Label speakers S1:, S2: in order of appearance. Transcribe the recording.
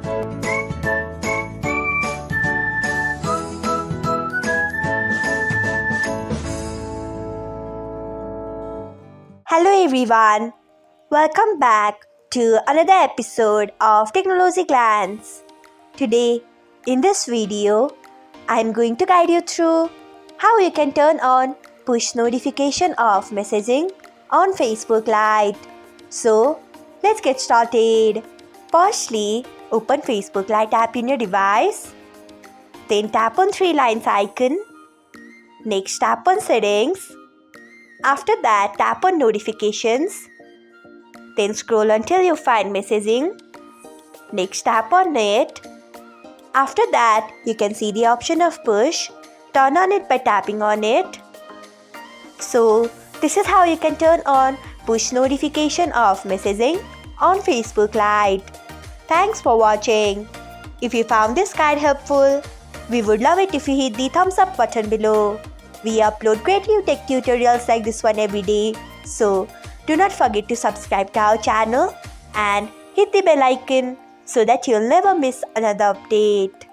S1: Hello everyone, welcome back to another episode of Technologyglance. Today, in this video, I am going to guide you through how you can turn on push notification of messaging on Facebook Lite. So, let's get started. Firstly, open Facebook Lite app in your device. Then tap on three lines icon. Next, tap on settings. After that, tap on notifications. Then scroll until you find messaging. Next, tap on it. After that, you can see the option of push. Turn on it by tapping on it. So, this is how you can turn on push notification of messaging on Facebook Lite. Thanks for watching. If you found this guide helpful, we would love it if you hit the thumbs up button below. We upload great new tech tutorials like this one every day. So, do not forget to subscribe to our channel and hit the bell icon so that you'll never miss another update.